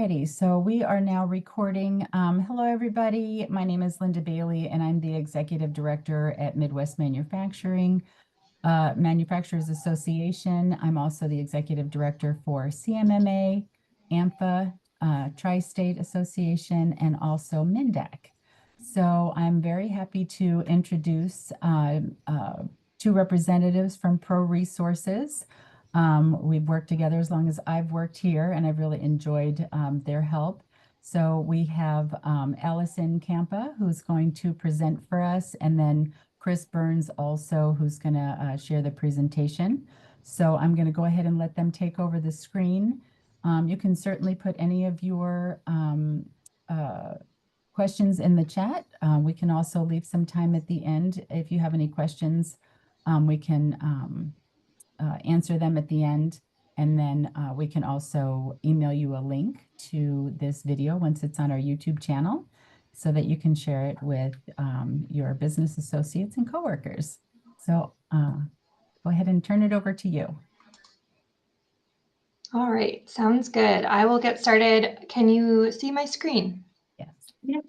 righty, so we are now recording. Hello, everybody. My name is Linda Bailey, and I'm the Executive Director at Midwest Manufacturers Association. I'm also the Executive Director for CMMA, AMFA, Tri-State Association, and also MNDAC. So I'm very happy to introduce two representatives from Pro Resources. We've worked together as long as I've worked here, and I've really enjoyed their help. So we have Allison Kampa, who's going to present for us, and then Chris Burns also, who's going to share the presentation. So I'm going to go ahead and let them take over the screen. You can certainly put any of your questions in the chat. We can also leave some time at the end. If you have any questions, we can answer them at the end. And then we can also email you a link to this video once it's on our YouTube channel so that you can share it with your business associates and coworkers. So go ahead and turn it over to you. All right, sounds good. I will get started. Can you see my screen? Yes. Yeah.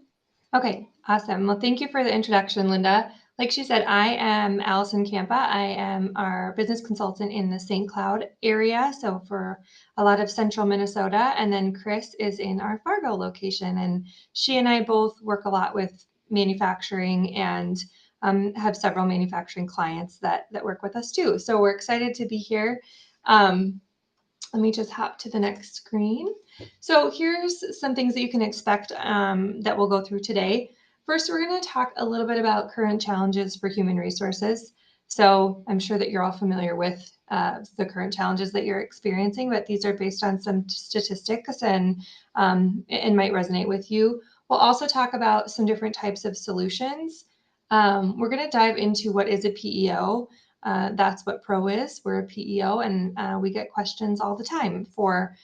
Okay, awesome. Well, thank you for the introduction, Linda. Like she said, I am Allison Kampa. I am our business consultant in the St. Cloud area, so for a lot of central Minnesota. And then Chris is in our Fargo location, and she and I both work a lot with manufacturing and have several manufacturing clients that work with us too. So we're excited to be here. Let me just hop to the next screen. So here's some things that you can expect that we'll go through today. First, we're going to talk a little bit about current challenges for human resources. So I'm sure that you're all familiar with the current challenges that you're experiencing, but these are based on some statistics and might resonate with you. We'll also talk about some different types of solutions. We're going to dive into what is a PEO. That's what Pro is. We're a PEO, and we get questions all the time for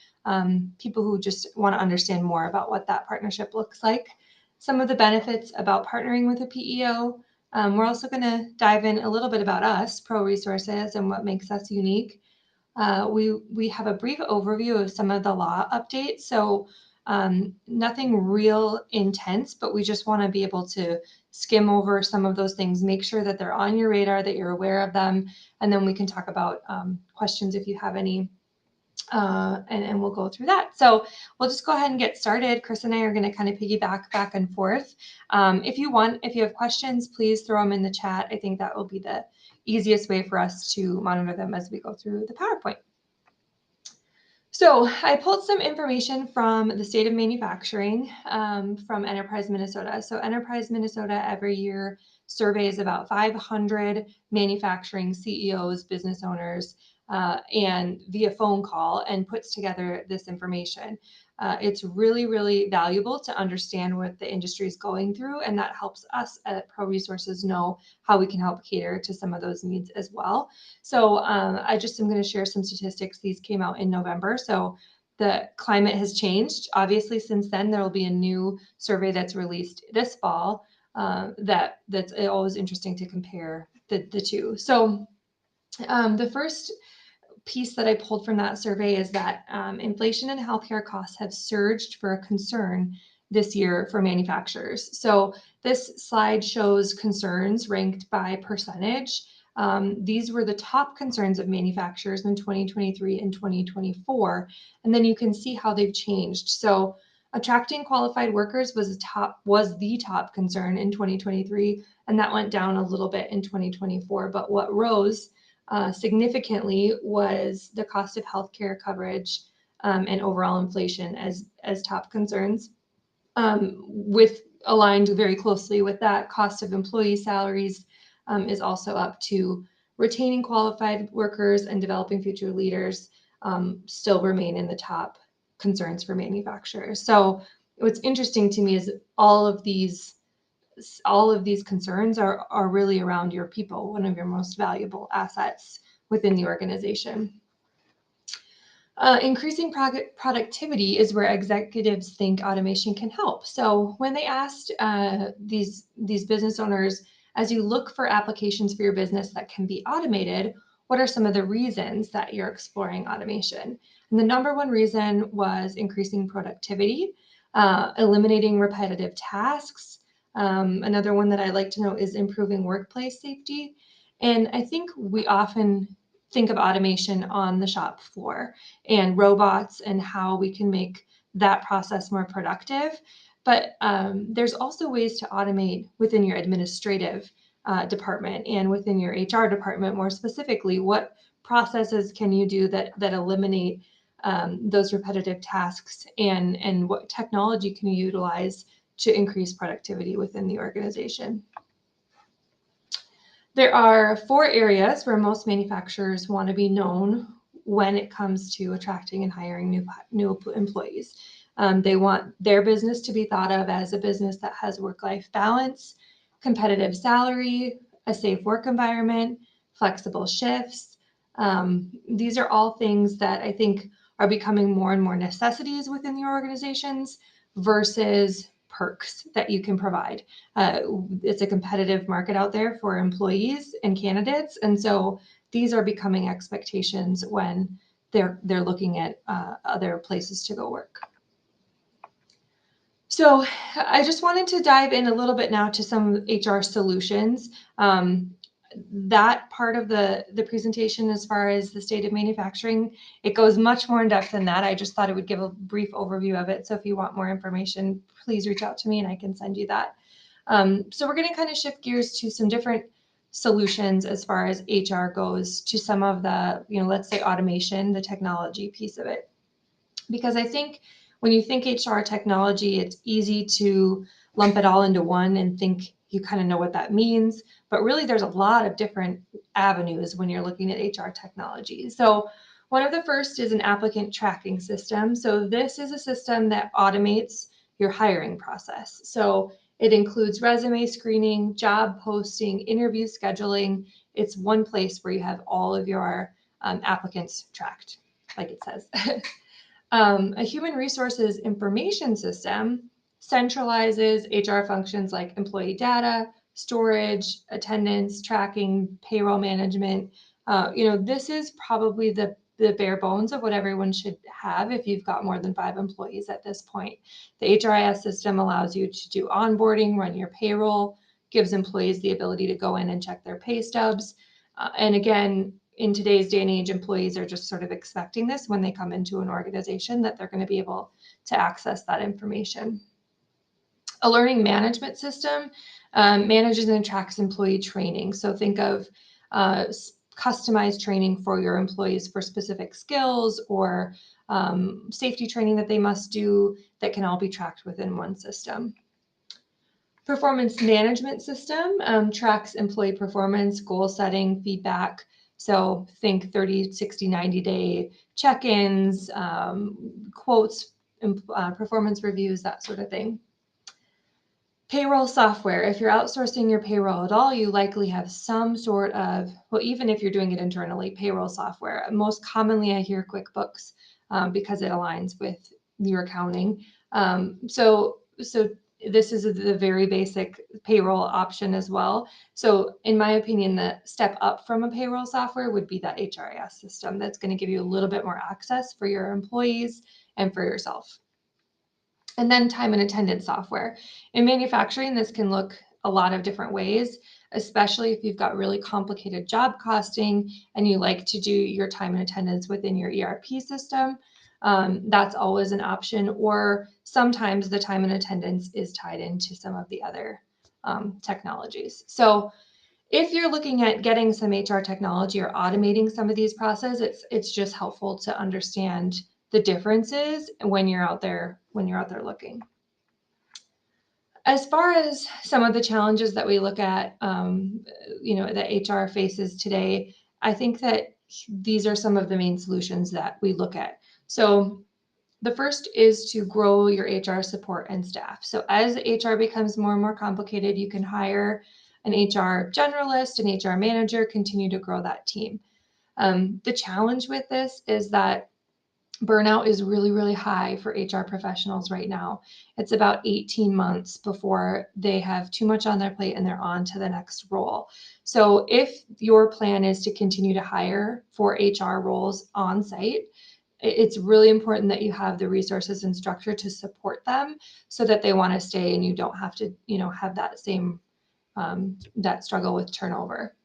people who just want to understand more about what that partnership looks like. Some of the benefits about partnering with a PEO. We're also going to dive in a little bit about us, Pro Resources, and what makes us unique. We have a brief overview of some of the law updates. So nothing real intense, but we just want to be able to skim over some of those things, make sure that they're on your radar, that you're aware of them, and then we can talk about questions if you have any, and we'll go through that. So we'll just go ahead and get started. Chris and I are going to kind of piggyback back and forth. If you have questions, please throw them in the chat. I think that will be the easiest way for us to monitor them as we go through the PowerPoint. So I pulled some information from the state of manufacturing from Enterprise Minnesota. So Enterprise Minnesota every year surveys about 500 manufacturing CEOs, business owners, and via phone call, and puts together this information. It's really, really valuable to understand what the industry is going through, and that helps us at Pro Resources know how we can help cater to some of those needs as well. So I just am going to share some statistics. These came out in November, so the climate has changed. Obviously, since then, there will be a new survey that's released this fall that's always interesting to compare the two. So the first piece that I pulled from that survey is that inflation and healthcare costs have surged for a concern this year for manufacturers. So this slide shows concerns ranked by percentage. These were the top concerns of manufacturers in 2023 and 2024. And then you can see how they've changed. So attracting qualified workers was the top concern in 2023, and that went down a little bit in 2024. But what rose significantly was the cost of healthcare coverage and overall inflation as top concerns. With aligned very closely with that, cost of employee salaries is also up to retaining qualified workers and developing future leaders still remain in the top concerns for manufacturers. So what's interesting to me is all of these concerns are really around your people, one of your most valuable assets within the organization. Increasing productivity is where executives think automation can help. So when they asked these business owners, as you look for applications for your business that can be automated, what are some of the reasons that you're exploring automation? And the number one reason was increasing productivity, eliminating repetitive tasks. Another one that I like to know is improving workplace safety. And I think we often think of automation on the shop floor and robots and how we can make that process more productive. But there's also ways to automate within your administrative department and within your HR department. More specifically, what processes can you do that eliminate those repetitive tasks, and what technology can you utilize to increase productivity within the organization? There are 4 areas where most manufacturers want to be known when it comes to attracting and hiring new employees. They want their business to be thought of as a business that has work-life balance, competitive salary, a safe work environment, flexible shifts. These are all things that I think are becoming more and more necessities within the organizations versus perks that you can provide. It's a competitive market out there for employees and candidates, and so these are becoming expectations when they're looking at other places to go work. So I just wanted to dive in a little bit now to some HR solutions. That part of the presentation, as far as the state of manufacturing, it goes much more in depth than that. I just thought it would give a brief overview of it. So if you want more information, please reach out to me and I can send you that. So we're going to kind of shift gears to some different solutions as far as HR goes, to some of the, let's say automation, the technology piece of it. Because I think when you think HR technology, it's easy to lump it all into one and think you kind of know what that means. But really, there's a lot of different avenues when you're looking at HR technology. So one of the first is an applicant tracking system. So this is a system that automates your hiring process. So it includes resume screening, job posting, interview scheduling. It's one place where you have all of your applicants tracked, like it says. A human resources information system centralizes HR functions like employee data, storage, attendance, tracking, payroll management. This is probably the bare bones of what everyone should have if you've got more than 5 employees at this point. The HRIS system allows you to do onboarding, run your payroll, gives employees the ability to go in and check their pay stubs. And again, in today's day and age, employees are just sort of expecting this when they come into an organization, that they're going to be able to access that information. A learning management system manages and tracks employee training. So think of customized training for your employees for specific skills or safety training that they must do, that can all be tracked within one system. Performance management system tracks employee performance, goal setting, feedback. So think 30, 60, 90-day check-ins, quotes, performance reviews, that sort of thing. Payroll software. If you're outsourcing your payroll at all, you likely have some sort of, well, even if you're doing it internally, payroll software. Most commonly, I hear QuickBooks because it aligns with your accounting. So this is the very basic payroll option as well. So in my opinion, the step up from a payroll software would be that HRIS system that's going to give you a little bit more access for your employees and for yourself. And then time and attendance software. In manufacturing, this can look a lot of different ways, especially if you've got really complicated job costing and you like to do your time and attendance within your ERP system. That's always an option, or sometimes the time and attendance is tied into some of the other technologies. So if you're looking at getting some HR technology or automating some of these processes, it's just helpful to understand the differences when you're out there looking. As far as some of the challenges that we look at, that HR faces today, I think that these are some of the main solutions that we look at. So the first is to grow your HR support and staff. So as HR becomes more and more complicated, you can hire an HR generalist, an HR manager, continue to grow that team. The challenge with this is that burnout is really, really high for HR professionals right now. It's about 18 months before they have too much on their plate and they're on to the next role. So if your plan is to continue to hire for HR roles on site, it's really important that you have the resources and structure to support them so that they want to stay and you don't have to, have that same that struggle with turnover.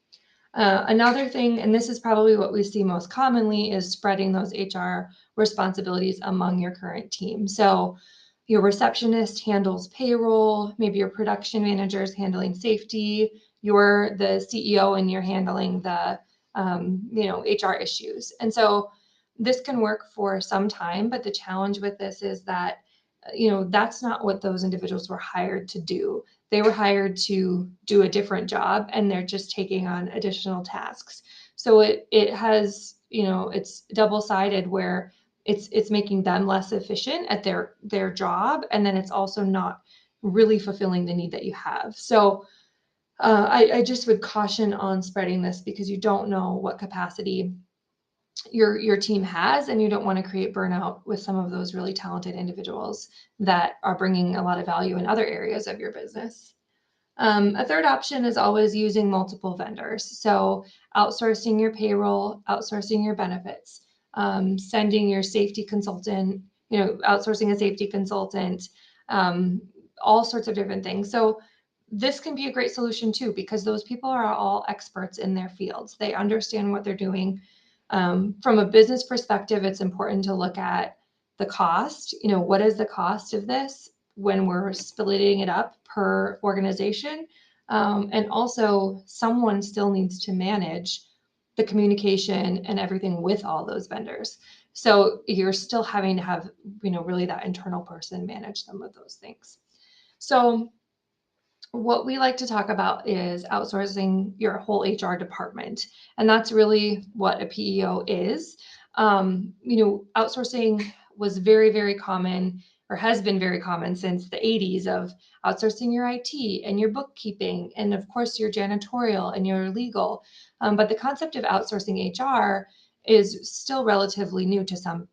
Another thing, and this is probably what we see most commonly, is spreading those HR responsibilities among your current team. So your receptionist handles payroll, maybe your production manager is handling safety, you're the CEO and you're handling the HR issues. And so this can work for some time, but the challenge with this is that that's not what those individuals were hired to do. They were hired to do a different job and they're just taking on additional tasks. So it has, it's double-sided where it's making them less efficient at their job, and then it's also not really fulfilling the need that you have. So I just would caution on spreading this because you don't know what capacity your team has, and you don't want to create burnout with some of those really talented individuals that are bringing a lot of value in other areas of your business. A third option is always using multiple vendors. So outsourcing your payroll, outsourcing your benefits, sending your safety consultant, outsourcing a safety consultant, all sorts of different things. So this can be a great solution too, because those people are all experts in their fields. They understand what they're doing. From a business perspective, it's important to look at the cost. What is the cost of this when we're splitting it up per organization? And also, someone still needs to manage the communication and everything with all those vendors. So you're still having to have, really that internal person manage some of those things. So what we like to talk about is outsourcing your whole HR department. And that's really what a PEO is. Outsourcing was very, very common, or has been very common since the 80s, of outsourcing your IT and your bookkeeping, and of course your janitorial and your legal. But the concept of outsourcing HR is still relatively new to some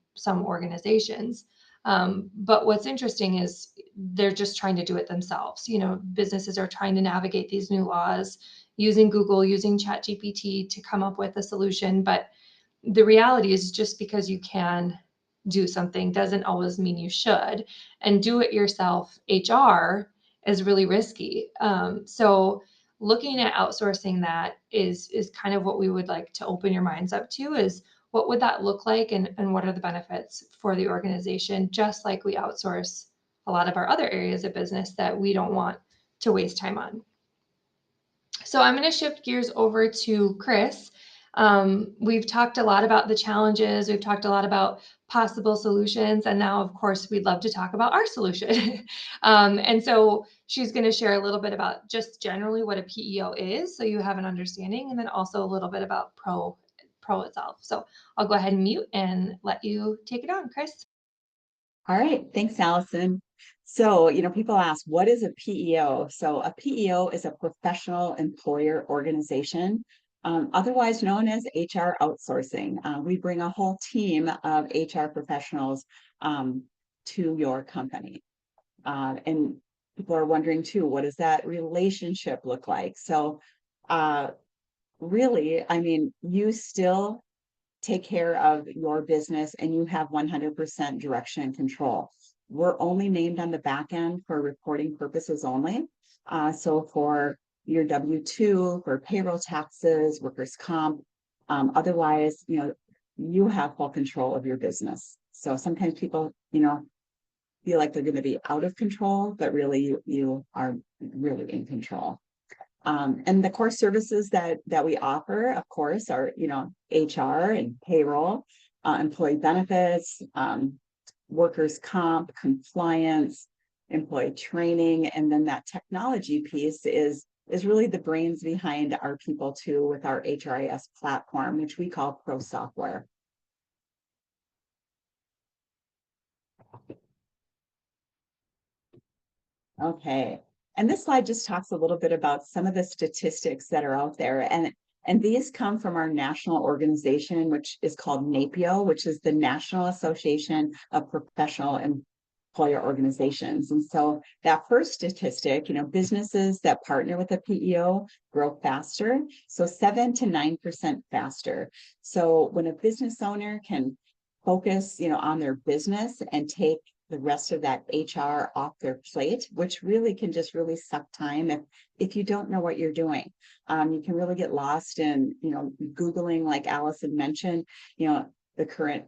organizations. But what's interesting is they're just trying to do it themselves. Businesses are trying to navigate these new laws using Google, using ChatGPT to come up with a solution. But the reality is, just because you can do something doesn't always mean you should. And do it yourself HR is really risky. So looking at outsourcing that is kind of what we would like to open your minds up to, is what would that look like, and what are the benefits for the organization, just like we outsource a lot of our other areas of business that we don't want to waste time on. So I'm going to shift gears over to Kriss. We've talked a lot about the challenges. We've talked a lot about possible solutions. And now, of course, we'd love to talk about our solution. And so she's going to share a little bit about just generally what a PEO is, so you have an understanding, and then also a little bit about Pro itself. So I'll go ahead and mute and let you take it on, Kriss. All right, thanks, Allison. So, people ask, what is a PEO? So a PEO is a professional employer organization, otherwise known as HR outsourcing. We bring a whole team of HR professionals to your company. And people are wondering too, what does that relationship look like? So really, you still take care of your business and you have 100% direction and control. We're only named on the back end for reporting purposes only. So for your W-2, for payroll taxes, workers' comp, otherwise, you have full control of your business. So sometimes people, feel like they're going to be out of control, but really you are really in control. And the core services that we offer, of course, are, HR and payroll, employee benefits, workers' comp, compliance, employee training, and then that technology piece is really the brains behind our people too, with our HRIS platform, which we call Pro Software. Okay. And this slide just talks a little bit about some of the statistics that are out there. And And these come from our national organization, which is called NAPIO, which is the National Association of Professional Employer Organizations. And so that first statistic, businesses that partner with a PEO grow faster, so 7 to 9% faster. So when a business owner can focus, on their business and take the rest of that HR off their plate, which really can just really suck time if you don't know what you're doing. You can really get lost in, Googling, like Allison mentioned, the current,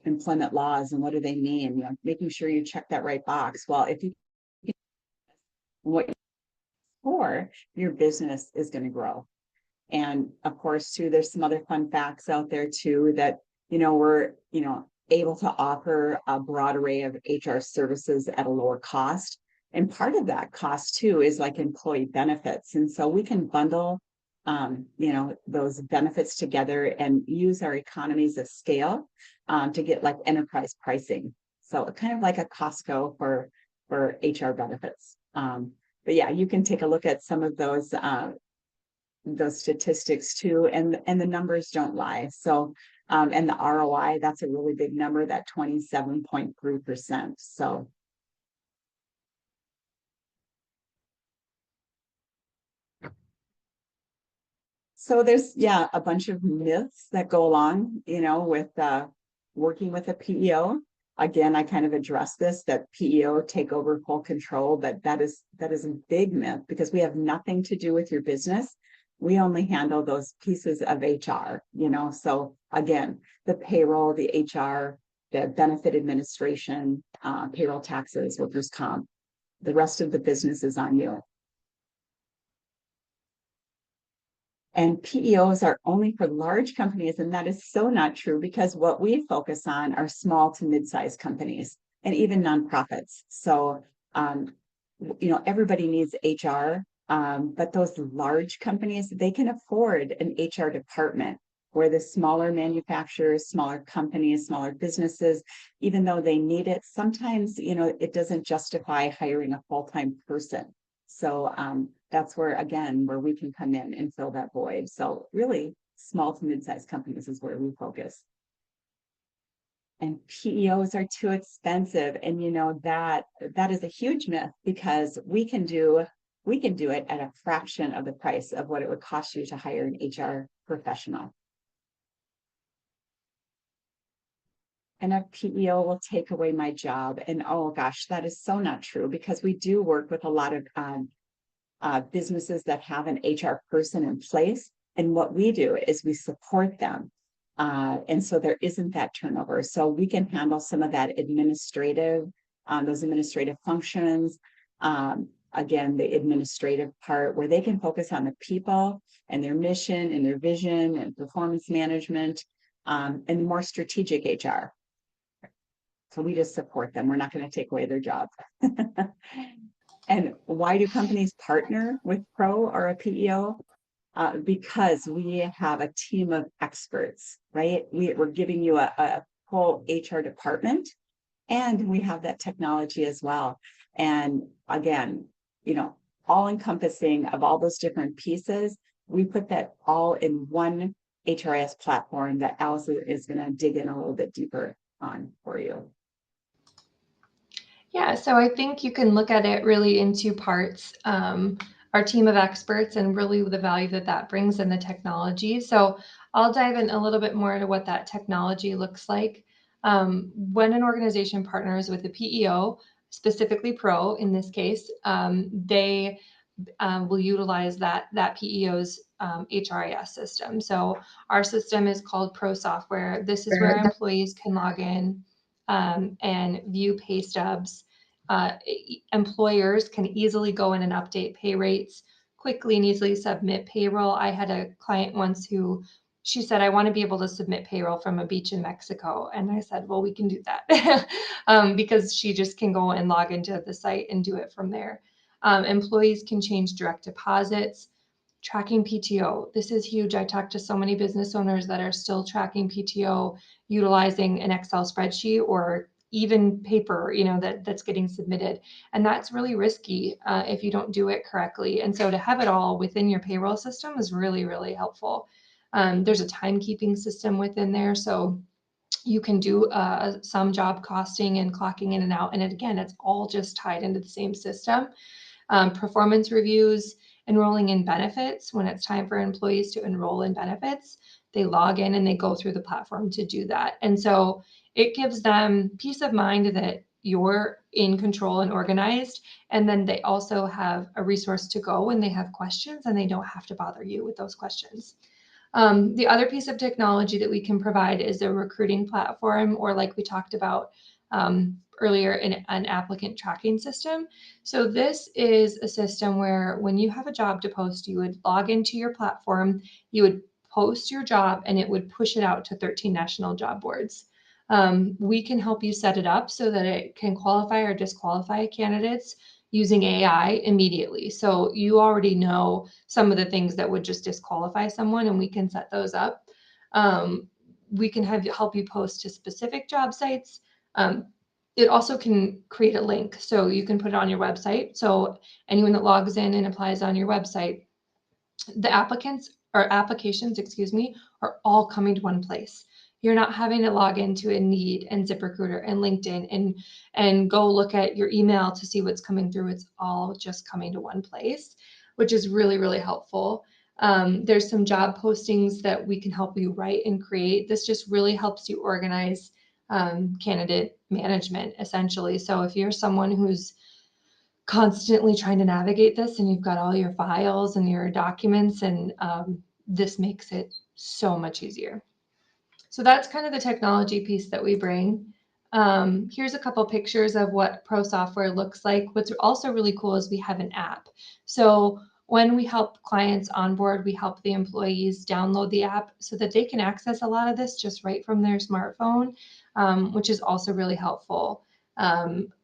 employment laws and what do they mean, making sure you check that right box. Well, if you what for, your business is going to grow. And of course, too, there's some other fun facts out there too that, we're, able to offer a broad array of HR services at a lower cost. And part of that cost too is like employee benefits. And so we can bundle, those benefits together and use our economies of scale to get like enterprise pricing. So kind of like a Costco for HR benefits. But yeah, you can take a look at some of those statistics too, and the numbers don't lie. So and the ROI, that's a really big number, that 27.3%. So there's, a bunch of myths that go along, with working with a PEO. Again, I kind of addressed this, that PEO take over full control, but that is a big myth because we have nothing to do with your business. We only handle those pieces of HR, so again, the payroll, the HR, the benefit administration, payroll taxes, workers' comp, the rest of the business is on you. And PEOs are only for large companies, and that is so not true because what we focus on are small to mid-sized companies and even nonprofits. So, everybody needs HR, but those large companies, they can afford an HR department, where the smaller manufacturers, smaller companies, smaller businesses, even though they need it, sometimes, it doesn't justify hiring a full-time person. So that's where we can come in and fill that void. So really, small to mid-sized companies is where we focus. And PEOs are too expensive. And that is a huge myth because we can do it at a fraction of the price of what it would cost you to hire an HR professional. And a PEO will take away my job. And oh gosh, that is so not true because we do work with a lot of businesses that have an HR person in place. And what we do is we support them. And so there isn't that turnover. So we can handle some of that those administrative functions. Again, the administrative part where they can focus on the people and their mission and their vision and performance management and more strategic HR. So we just support them. We're not going to take away their job. And why do companies partner with Pro or a PEO? Because we have a team of experts, right? We're giving you a whole HR department, and we have that technology as well. And again, all encompassing of all those different pieces, we put that all in one HRIS platform that Allison is going to dig in a little bit deeper on for you. Yeah, so I think you can look at it really in two parts. Our team of experts and really the value that brings in the technology. So I'll dive in a little bit more into what that technology looks like. When an organization partners with a PEO, specifically Pro in this case, they will utilize that PEO's HRIS system. So our system is called Pro Software. This is where employees can log in and view pay stubs. Employers can easily go in and update pay rates, quickly and easily submit payroll. I had a client once she said, I want to be able to submit payroll from a beach in Mexico. And I said, well, we can do that because she just can go and log into the site and do it from there. Employees can change direct deposits, tracking PTO. This is huge. I talked to so many business owners that are still tracking PTO utilizing an Excel spreadsheet or even paper, you know, that's getting submitted. And that's really risky if you don't do it correctly. And so to have it all within your payroll system is really, really helpful. There's a timekeeping system within there. So you can do some job costing and clocking in and out. And again, it's all just tied into the same system. Performance reviews, enrolling in benefits. When it's time for employees to enroll in benefits, they log in and they go through the platform to do that. And so it gives them peace of mind that you're in control and organized. And then they also have a resource to go when they have questions, and they don't have to bother you with those questions. The other piece of technology that we can provide is a recruiting platform, or like we talked about earlier, an applicant tracking system. So this is a system where when you have a job to post, you would log into your platform, you would post your job, and it would push it out to 13 national job boards. We can help you set it up so that it can qualify or disqualify candidates using AI immediately. So you already know some of the things that would just disqualify someone, and we can set those up. We can help you post to specific job sites. It also can create a link, so you can put it on your website. So anyone that logs in and applies on your website, the applications, excuse me, are all coming to one place. You're not having to log into Indeed and ZipRecruiter and LinkedIn and go look at your email to see what's coming through. It's all just coming to one place, which is really, really helpful. There's some job postings that we can help you write and create. This just really helps you organize candidate management, essentially. So if you're someone who's constantly trying to navigate this and you've got all your files and your documents, and this makes it so much easier. So that's kind of the technology piece that we bring. Here's a couple pictures of what Pro Software looks like. What's also really cool is we have an app. So when we help clients onboard, we help the employees download the app so that they can access a lot of this just right from their smartphone, which is also really helpful.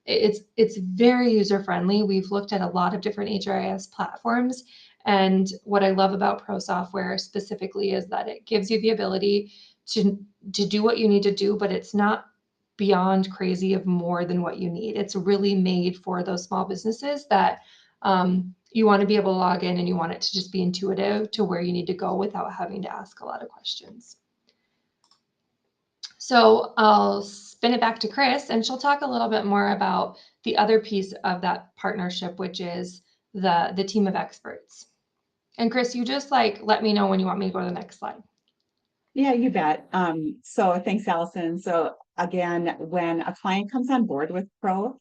It's very user friendly. We've looked at a lot of different HRIS platforms, and what I love about Pro Software specifically is that it gives you the ability to do what you need to do, but it's not beyond crazy of more than what you need. It's really made for those small businesses that you want to be able to log in, and you want it to just be intuitive to where you need to go without having to ask a lot of questions. So I'll spin it back to Kriss, and she'll talk a little bit more about the other piece of that partnership, which is the team of experts. And Kriss, you just let me know when you want me to go to the next slide. Yeah, you bet. So thanks, Allison. So again, when a client comes on board with Pro,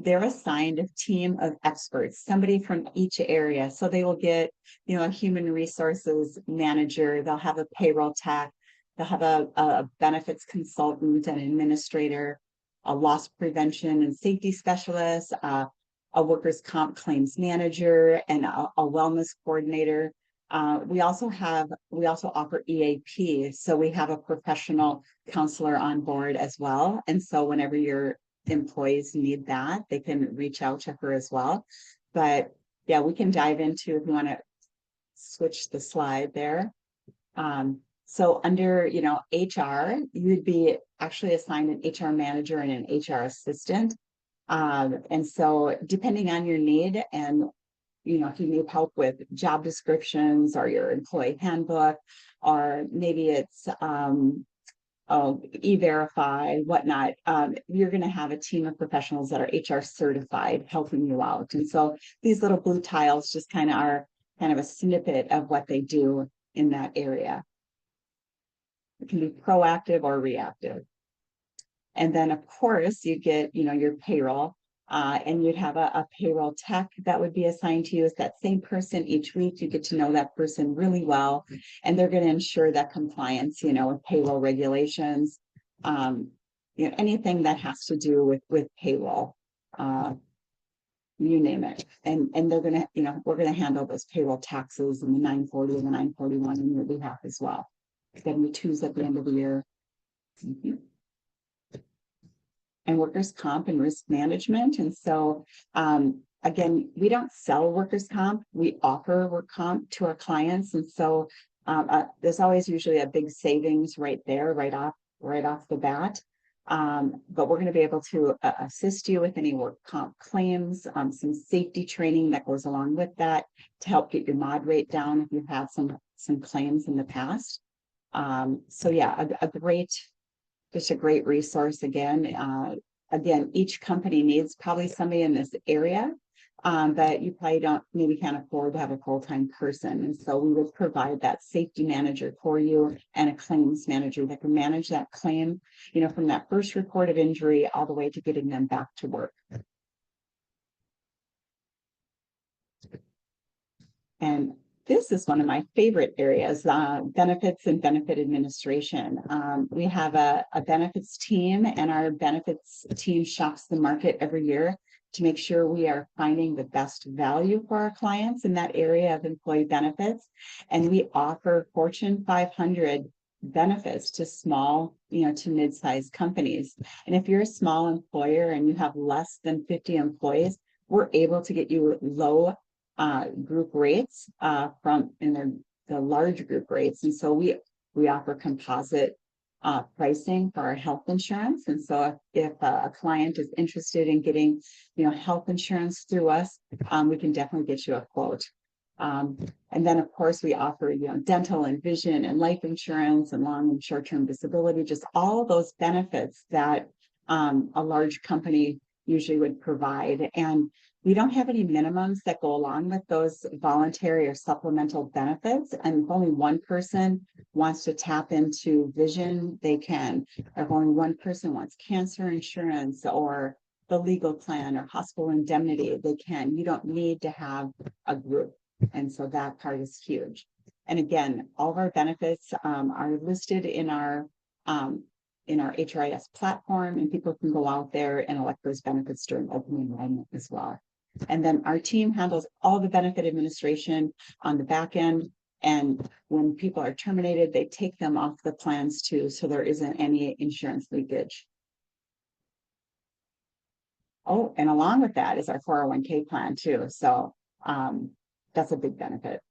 they're assigned a team of experts, somebody from each area. So they will get, a human resources manager, they'll have a payroll tech, they'll have a benefits consultant, an administrator, a loss prevention and safety specialist, a workers' comp claims manager, and a wellness coordinator. We also offer EAP. So we have a professional counselor on board as well. And so whenever your employees need that, they can reach out to her as well. But yeah, we can dive into, if you want to switch the slide there. So under, HR, you would be actually assigned an HR manager and an HR assistant. And so depending on your need, and if you need help with job descriptions or your employee handbook, or maybe it's E-Verify, whatnot, you're going to have a team of professionals that are HR certified helping you out. And so these little blue tiles just kind of are kind of a snippet of what they do in that area. It can be proactive or reactive. And then, of course, you get, your payroll. And you'd have a payroll tech that would be assigned to you. It's that same person each week. You get to know that person really well, and they're going to ensure that compliance, with payroll regulations, anything that has to do with payroll, you name it. And they're going to, we're going to handle those payroll taxes and the 940 and the 941 on your behalf as well. W-2s at the end of the year. Mm-hmm. And workers' comp and risk management. And so, again, we don't sell workers' comp. We offer work comp to our clients. And so there's always usually a big savings right there, right off the bat. But we're going to be able to assist you with any work comp claims, some safety training that goes along with that to help get your mod rate down if you've had some claims in the past. So yeah, just a great resource again. Again, each company needs probably somebody in this area, but you probably maybe can't afford to have a full-time person. And so we would provide that safety manager for you and a claims manager that can manage that claim, from that first report of injury all the way to getting them back to work. And this is one of my favorite areas, benefits and benefit administration. We have a benefits team, and our benefits team shops the market every year to make sure we are finding the best value for our clients in that area of employee benefits. And we offer Fortune 500 benefits to small, to mid-sized companies. And if you're a small employer and you have less than 50 employees, we're able to get you low group rates from the large group rates. And so we offer composite pricing for our health insurance. And so if a client is interested in getting, health insurance through us, we can definitely get you a quote. And then of course we offer, dental and vision and life insurance and long and short-term disability, just all those benefits that a large company usually would provide. And we don't have any minimums that go along with those voluntary or supplemental benefits. And if only one person wants to tap into vision, they can. Or if only one person wants cancer insurance or the legal plan or hospital indemnity, they can. You don't need to have a group. And so that part is huge. And again, all of our benefits are listed in our HRIS platform, and people can go out there and elect those benefits during open enrollment as well. And then our team handles all the benefit administration on the back end. And when people are terminated, they take them off the plans too, so there isn't any insurance leakage. Oh, and along with that is our 401k plan too. So that's a big benefit.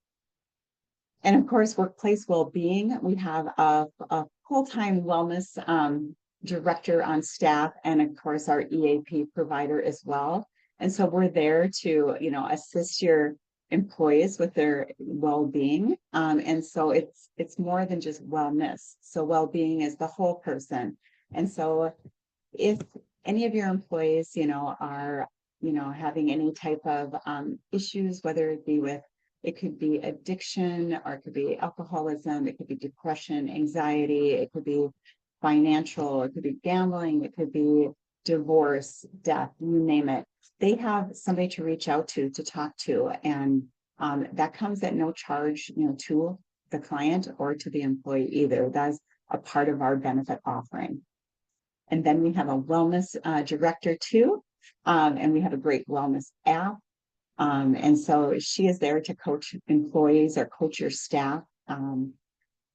And of course, workplace well-being. We have a full-time wellness director on staff, and of course our EAP provider as well. And so we're there to, assist your employees with their well-being. And so it's more than just wellness. So well-being is the whole person. And so if any of your employees, are, having any type of issues, whether it be it could be addiction, or it could be alcoholism, it could be depression, anxiety, it could be financial, it could be gambling, it could be divorce, death, you name it. They have somebody to reach out to talk to. And that comes at no charge, to the client or to the employee either. That's a part of our benefit offering. And then we have a wellness director too. And we have a great wellness app. And so she is there to coach employees or coach your staff, on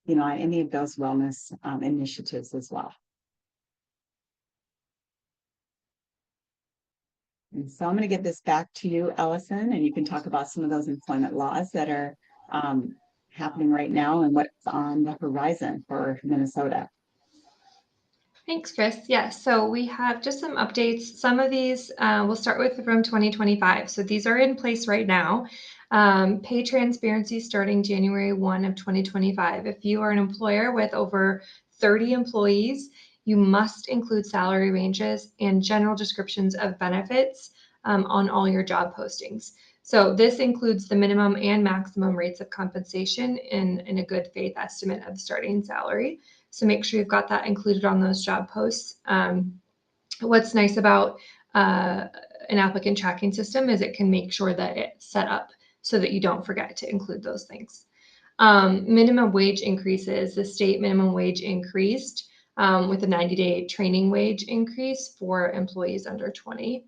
any of those wellness initiatives as well. And so I'm going to give this back to you, Allison, and you can talk about some of those employment laws that are happening right now and what's on the horizon for Minnesota. Thanks, Kriss. Yeah, so we have just some updates. Some of these we'll start with from 2025. So these are in place right now. Pay transparency starting January 1 of 2025. If you are an employer with over 30 employees, you must include salary ranges and general descriptions of benefits on all your job postings. So this includes the minimum and maximum rates of compensation in a good faith estimate of the starting salary. So make sure you've got that included on those job posts. What's nice about an applicant tracking system is it can make sure that it's set up so that you don't forget to include those things. Minimum wage increases. The state minimum wage increased with a 90-day training wage increase for employees under 20.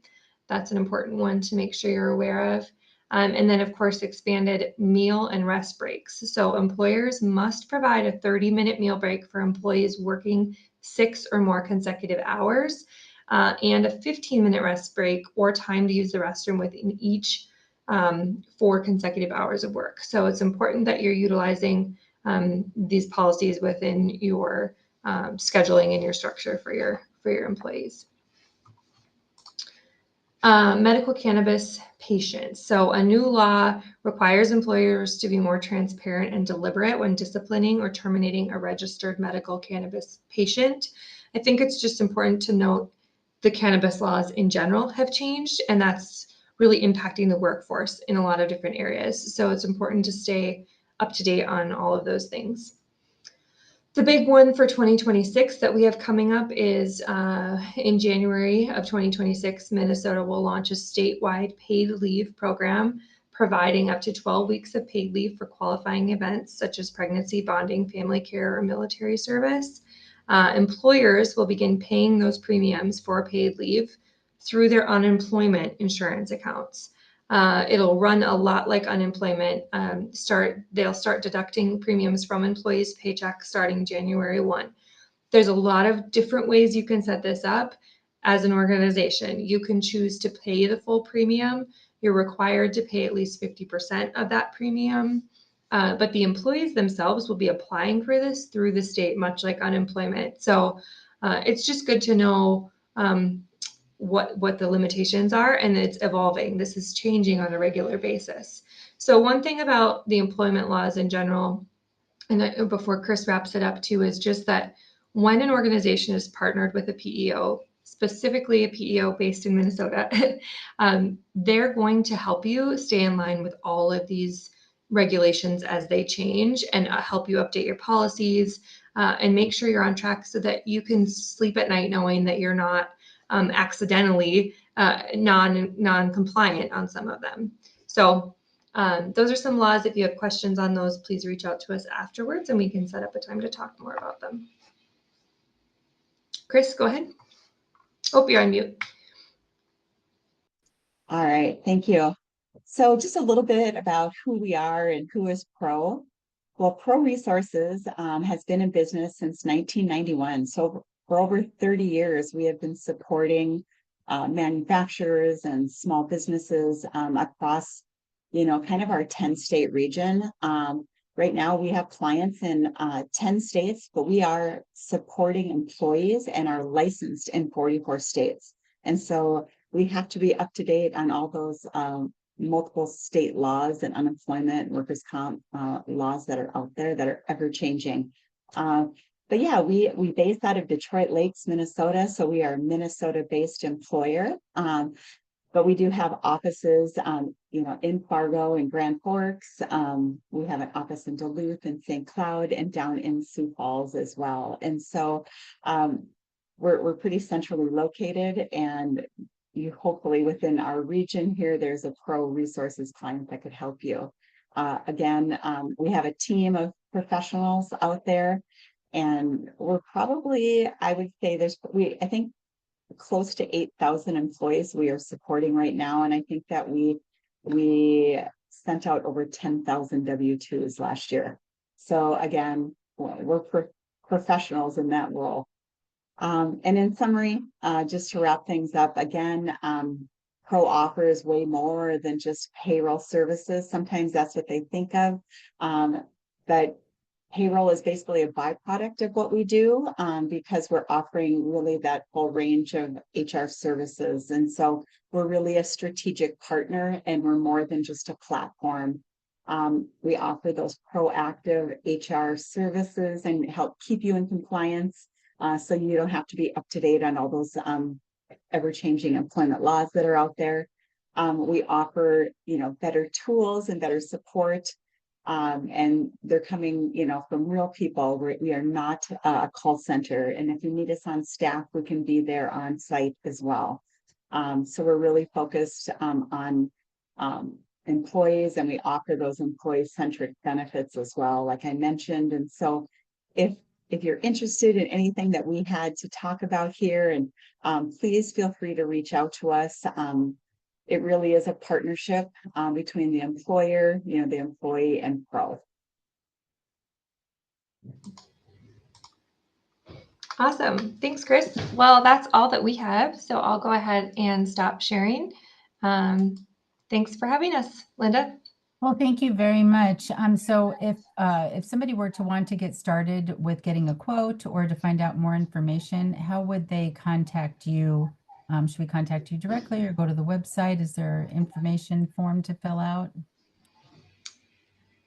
That's an important one to make sure you're aware of. And then, of course, expanded meal and rest breaks. So employers must provide a 30-minute meal break for employees working 6 or more consecutive hours, and a 15-minute rest break or time to use the restroom within each 4 consecutive hours of work. So it's important that you're utilizing these policies within your scheduling and your structure for for your employees. Medical cannabis patients. So a new law requires employers to be more transparent and deliberate when disciplining or terminating a registered medical cannabis patient. I think it's just important to note the cannabis laws in general have changed, and that's really impacting the workforce in a lot of different areas. So it's important to stay up to date on all of those things. The big one for 2026 that we have coming up is in January of 2026, Minnesota will launch a statewide paid leave program, providing up to 12 weeks of paid leave for qualifying events such as pregnancy, bonding, family care, or military service. Employers will begin paying those premiums for paid leave through their unemployment insurance accounts. It'll run a lot like unemployment. They'll start deducting premiums from employees' paychecks starting January 1. There's a lot of different ways you can set this up as an organization. You can choose to pay the full premium. You're required to pay at least 50% of that premium. But the employees themselves will be applying for this through the state, much like unemployment. So it's just good to know what the limitations are, and it's evolving. This is changing on a regular basis. So one thing about the employment laws in general, and before Kriss wraps it up too, is just that when an organization is partnered with a PEO, specifically a PEO based in Minnesota, they're going to help you stay in line with all of these regulations as they change, and help you update your policies and make sure you're on track so that you can sleep at night knowing that you're not accidentally non-compliant on some of them. So those are some laws. If you have questions on those, please reach out to us afterwards and we can set up a time to talk more about them. Kriss, go ahead. Oh, you're on mute. All right, thank you. So just a little bit about who we are and who is Pro. Well, Pro Resources has been in business since 1991. So for over 30 years, we have been supporting manufacturers and small businesses across, kind of our 10-state region. Right now, we have clients in 10 states, but we are supporting employees and are licensed in 44 states. And so we have to be up to date on all those multiple state laws and unemployment, workers' comp laws that are out there that are ever changing. But yeah, we based out of Detroit Lakes, Minnesota. So we are a Minnesota-based employer. But we do have offices, in Fargo and Grand Forks. We have an office in Duluth and St. Cloud and down in Sioux Falls as well. And so we're pretty centrally located, and you hopefully within our region here, there's a Pro Resources client that could help you. Again, we have a team of professionals out there, and we're probably, I would say I think close to 8,000 employees we are supporting right now. And I think that we sent out over 10,000 W-2s last year. So again, we're professionals in that role. And in summary, just to wrap things up, again, Pro offers way more than just payroll services. Sometimes that's what they think of. But payroll is basically a byproduct of what we do, because we're offering really that full range of HR services. And so we're really a strategic partner, and we're more than just a platform. We offer those proactive HR services and help keep you in compliance, so you don't have to be up to date on all those ever-changing employment laws that are out there. We offer, better tools and better support. And they're coming, from real people. We are not a call center. And if you need us on staff, we can be there on site as well. So we're really focused on employees, and we offer those employee-centric benefits as well, like I mentioned. And so if you're interested in anything that we had to talk about here, and please feel free to reach out to us. It really is a partnership between the employer, the employee, and Pro. Awesome. Thanks, Kriss. Well, that's all that we have. So I'll go ahead and stop sharing. Thanks for having us, Linda. Well, thank you very much. So if somebody were to want to get started with getting a quote or to find out more information, how would they contact you? Should we contact you directly or go to the website? Is there information form to fill out?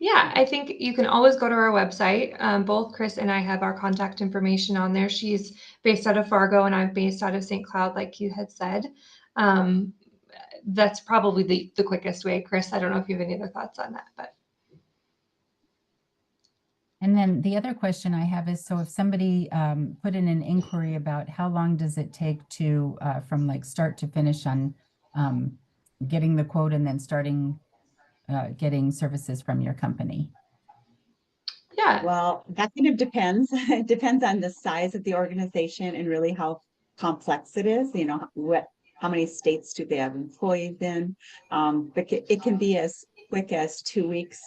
Yeah, I think you can always go to our website. Both Kriss and I have our contact information on there. She's based out of Fargo and I'm based out of St. Cloud, like you had said. That's probably the quickest way. Kriss, I don't know if you have any other thoughts on that, but. And then the other question I have is, so if somebody put in an inquiry about how long does it take to from like start to finish on getting the quote and then starting getting services from your company? Yeah. Well, that kind of depends. It depends on the size of the organization and really how complex it is. You know, how many states do they have employees in? But it can be as quick as 2 weeks,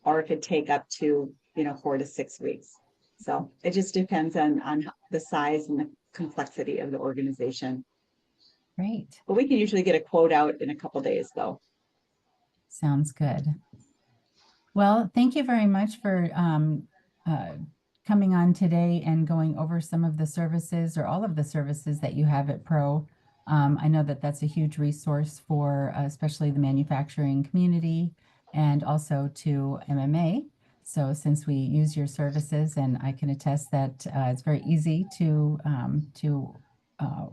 or it could take up to 4 to 6 weeks. So it just depends on the size and the complexity of the organization. Great. But we can usually get a quote out in a couple days, though. Sounds good. Well, thank you very much for coming on today and going over some of the services or all of the services that you have at Pro. I know that that's a huge resource for especially the manufacturing community and also to MMA. So since we use your services, and I can attest that it's very easy to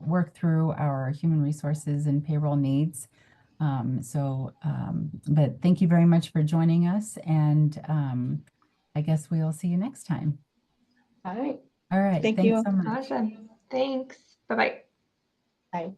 work through our human resources and payroll needs. But thank you very much for joining us, and I guess we'll see you next time. All right. All right. Thank Thanks you. so much. Awesome. Thanks. Bye-bye. Bye.